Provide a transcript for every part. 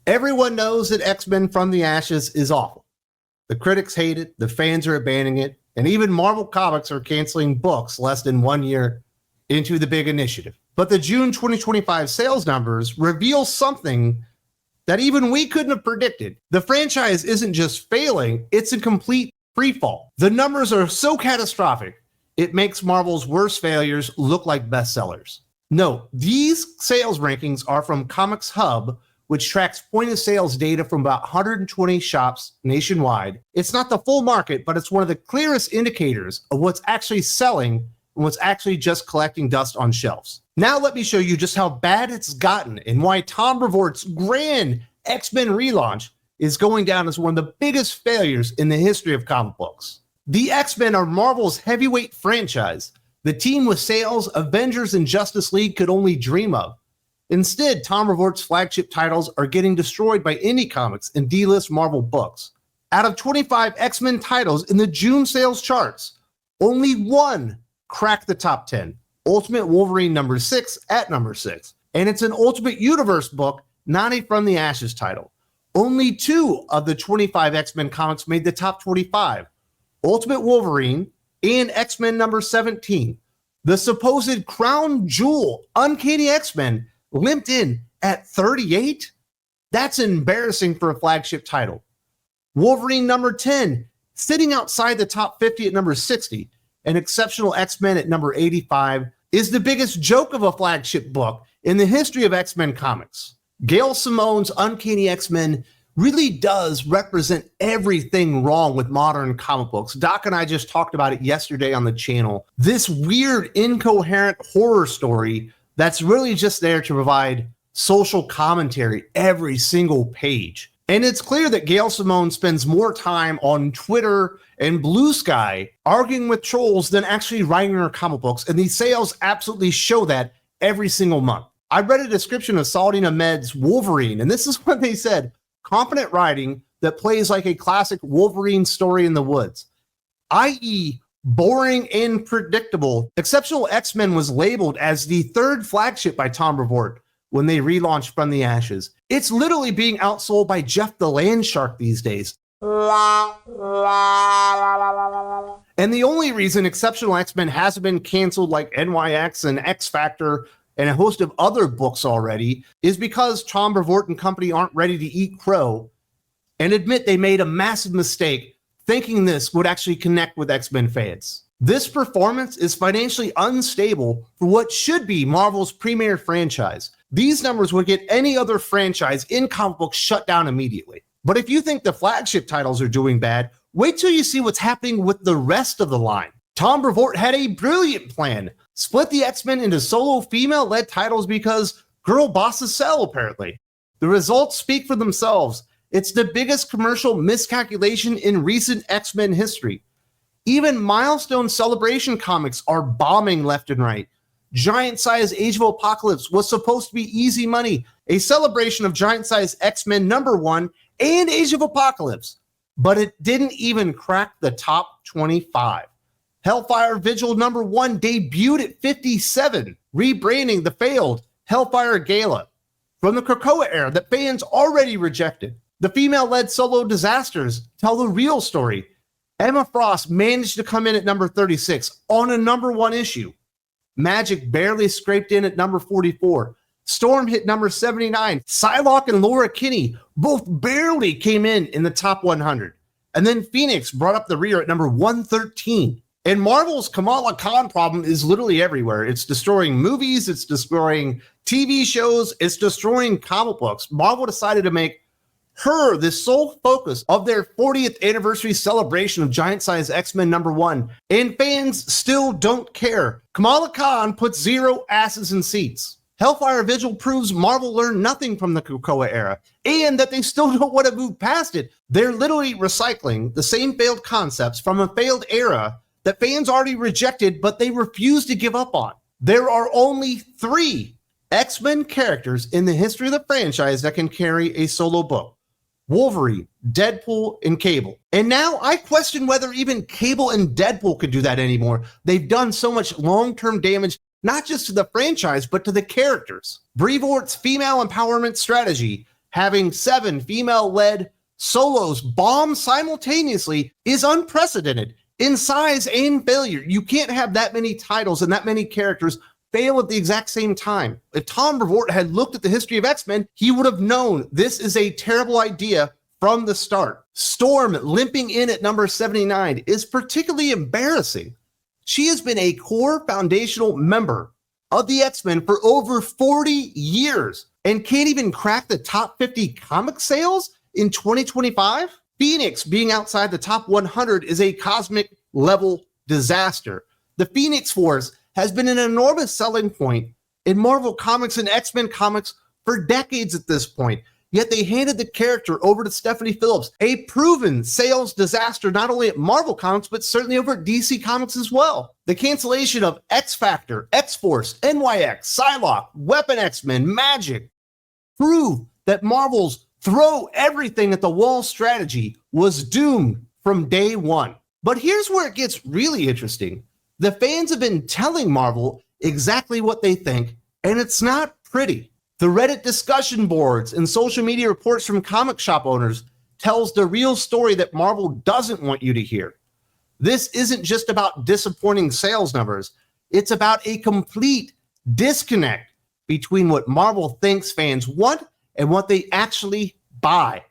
Everyone knows that X-Men From the Ashes is awful. The critics hate it, the fans are abandoning it, and even Marvel Comics are canceling books less than 1 year into the big initiative. But the June 2025 sales numbers reveal something that even we couldn't have predicted. The franchise isn't just failing, it's a complete freefall. The numbers are so catastrophic, it makes Marvel's worst failures look like bestsellers. Note, these sales rankings are from Comics Hub, which tracks point of sales data from about 120 shops nationwide. It's not the full market, but it's one of the clearest indicators of what's actually selling and what's actually just collecting dust on shelves. Now let me show you just how bad it's gotten and why Tom Brevoort's grand X-Men relaunch is going down as one of the biggest failures in the history of comic books. The X-Men are Marvel's heavyweight franchise, the team with sales Avengers and Justice League could only dream of. Instead, Tom Brevoort's flagship titles are getting destroyed by indie comics and D-list Marvel books. Out of 25 X-Men titles in the June sales charts, only one cracked the top 10. Ultimate Wolverine number 6 at number 6. And it's an Ultimate Universe book, not a From the Ashes title. Only 2 of the 25 X-Men comics made the top 25. Ultimate Wolverine and X-Men number 17. The supposed crown jewel, Uncanny X-Men, limped in at 38? That's embarrassing for a flagship title. Wolverine number 10, sitting outside the top 50 at number 60, and Exceptional X-Men at number 85 is the biggest joke of a flagship book in the history of X-Men comics. Gail Simone's Uncanny X-Men really does represent everything wrong with modern comic books. Doc and I just talked about it yesterday on the channel. This weird, incoherent horror story that's really just there to provide social commentary every single page. And it's clear that Gail Simone spends more time on Twitter and Blue Sky arguing with trolls than actually writing her comic books, and these sales absolutely show that every single month. I read a description of Saladin Ahmed's Wolverine, and this is what they said: confident writing that plays like a classic Wolverine story in the woods, i.e., boring and predictable. Exceptional X-Men was labeled as the third flagship by Tom Brevoort when they relaunched From the Ashes. It's literally being outsold by Jeff the Land Shark these days. And the only reason Exceptional X-Men hasn't been canceled like NYX and X Factor and a host of other books already is because Tom Brevoort and company aren't ready to eat crow and admit they made a massive mistake thinking this would actually connect with X-Men fans. This performance is financially unstable for what should be Marvel's premier franchise. These numbers would get any other franchise in comic books shut down immediately. But if you think the flagship titles are doing bad, wait till you see what's happening with the rest of the line. Tom Brevoort had a brilliant plan. Split the X-Men into solo female-led titles because girl bosses sell, apparently. The results speak for themselves. It's the biggest commercial miscalculation in recent X-Men history. Even Milestone Celebration comics are bombing left and right. Giant-size Age of Apocalypse was supposed to be easy money, a celebration of giant-size X-Men #1 and Age of Apocalypse, but it didn't even crack the top 25. Hellfire Vigil #1 debuted at 57, rebranding the failed Hellfire Gala from the Krakoa era that fans already rejected. The female-led solo disasters tell the real story. Emma Frost managed to come in at number 36 on a #1 issue. Magic barely scraped in at number 44. Storm hit number 79. Psylocke and Laura Kinney both barely came in the top 100. And then Phoenix brought up the rear at number 113. And Marvel's Kamala Khan problem is literally everywhere. It's destroying movies, it's destroying TV shows, it's destroying comic books. Marvel decided to make her the sole focus of their 40th anniversary celebration of giant-size X-Men #1, and fans still don't care. Kamala Khan puts 0 asses in seats. Hellfire Vigil proves Marvel learned nothing from the Krakoa era, and that they still don't want to move past it. They're literally recycling the same failed concepts from a failed era that fans already rejected, but they refuse to give up on. There are only 3 X-Men characters in the history of the franchise that can carry a solo book: Wolverine, Deadpool, and Cable. And now I question whether even Cable and Deadpool could do that anymore. They've done so much long-term damage, not just to the franchise, but to the characters. Brevoort's female empowerment strategy Having 7 female-led solos bomb simultaneously is unprecedented in size and failure. You can't have that many titles and that many characters fail at the exact same time. If Tom Brevoort had looked at the history of X-Men, he would have known this is a terrible idea from the start. Storm limping in at number 79 is particularly embarrassing. She has been a core foundational member of the X-Men for over 40 years and can't even crack the top 50 comic sales in 2025. Phoenix being outside the top 100 is a cosmic level disaster. The Phoenix Force has been an enormous selling point in Marvel Comics and X-Men comics for decades at this point. Yet they handed the character over to Stephanie Phillips, a proven sales disaster not only at Marvel Comics, but certainly over at DC Comics as well. The cancellation of X-Factor, X-Force, NYX, Psylocke, Weapon X-Men, Magic prove that Marvel's throw everything at the wall strategy was doomed from day one. But here's where it gets really interesting. The fans have been telling Marvel exactly what they think, and it's not pretty. The Reddit discussion boards and social media reports from comic shop owners tells the real story that Marvel doesn't want you to hear. This isn't just about disappointing sales numbers. It's about a complete disconnect between what Marvel thinks fans want and what they actually buy.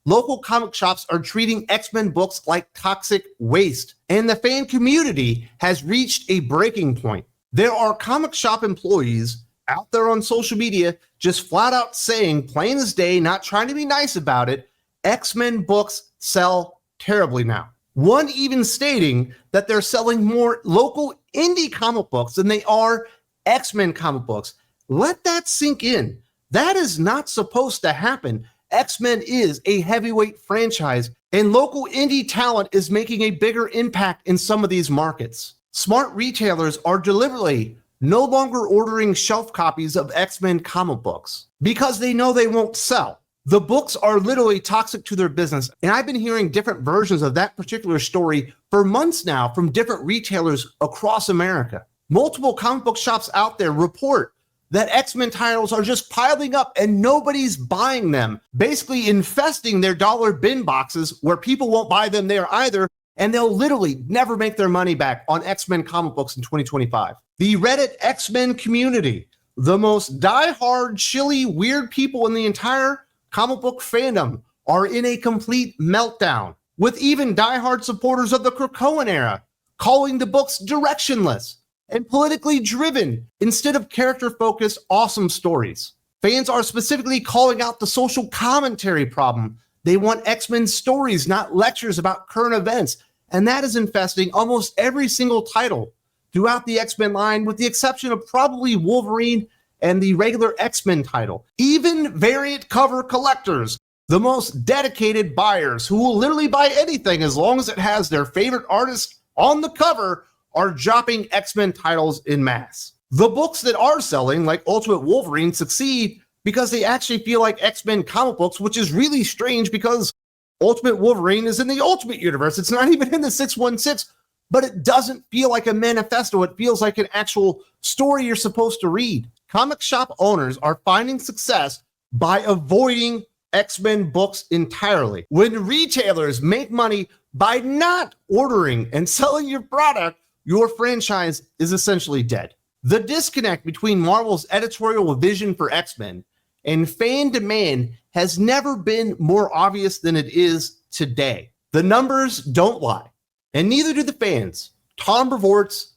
Local comic shops are treating X-Men books like toxic waste, and the fan community has reached a breaking point. There are comic shop employees out there on social media just flat out saying, plain as day, not trying to be nice about it, X-Men books sell terribly now. One even stating that they're selling more local indie comic books than they are X-Men comic books. Let that sink in. That is not supposed to happen. X-Men is a heavyweight franchise, and local indie talent is making a bigger impact in some of these markets. Smart retailers are deliberately no longer ordering shelf copies of X-Men comic books because they know they won't sell. The books are literally toxic to their business, and I've been hearing different versions of that particular story for months now from different retailers across America. Multiple comic book shops out there report that X-Men titles are just piling up and nobody's buying them, basically infesting their dollar bin boxes where people won't buy them there either, and they'll literally never make their money back on X-Men comic books in 2025. The Reddit X-Men community, the most die-hard, chilly, weird people in the entire comic book fandom, are in a complete meltdown, with even die-hard supporters of the Krakoan era calling the books directionless and politically driven instead of character-focused, awesome stories. Fans are specifically calling out the social commentary problem. They want X-Men stories, not lectures about current events, and that is infesting almost every single title throughout the X-Men line, with the exception of probably Wolverine and the regular X-Men title. Even variant cover collectors, the most dedicated buyers who will literally buy anything as long as it has their favorite artist on the cover, are dropping X-Men titles in mass. The books that are selling, like Ultimate Wolverine, succeed because they actually feel like X-Men comic books, which is really strange because Ultimate Wolverine is in the Ultimate Universe. It's not even in the 616, but it doesn't feel like a manifesto. It feels like an actual story you're supposed to read. Comic shop owners are finding success by avoiding X-Men books entirely. When retailers make money by not ordering and selling your product, your franchise is essentially dead. The disconnect between Marvel's editorial vision for X-Men and fan demand has never been more obvious than it is today. The numbers don't lie, and neither do the fans. Tom Brevoort's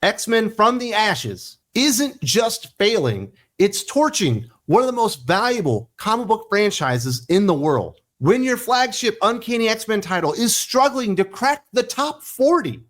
X-Men From the Ashes isn't just failing, it's torching one of the most valuable comic book franchises in the world. When your flagship Uncanny X-Men title is struggling to crack the top 40,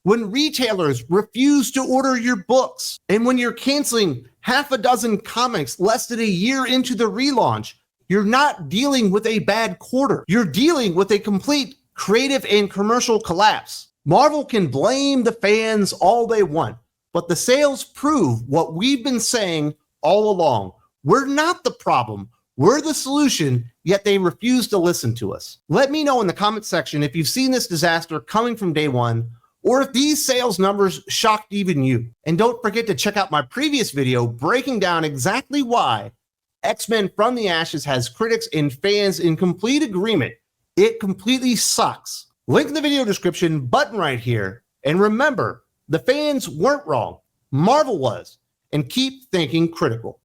when retailers refuse to order your books, and when you're canceling half a dozen comics less than a year into the relaunch, you're not dealing with a bad quarter. You're dealing with a complete creative and commercial collapse. Marvel can blame the fans all they want, but the sales prove what we've been saying all along. We're not the problem. We're the solution, yet they refuse to listen to us. Let me know in the comment section if you've seen this disaster coming from day one, or if these sales numbers shocked even you. And don't forget to check out my previous video breaking down exactly why X-Men from the Ashes has critics and fans in complete agreement. It completely sucks. Link in the video description, button right here. And remember, the fans weren't wrong. Marvel was. And keep thinking critical.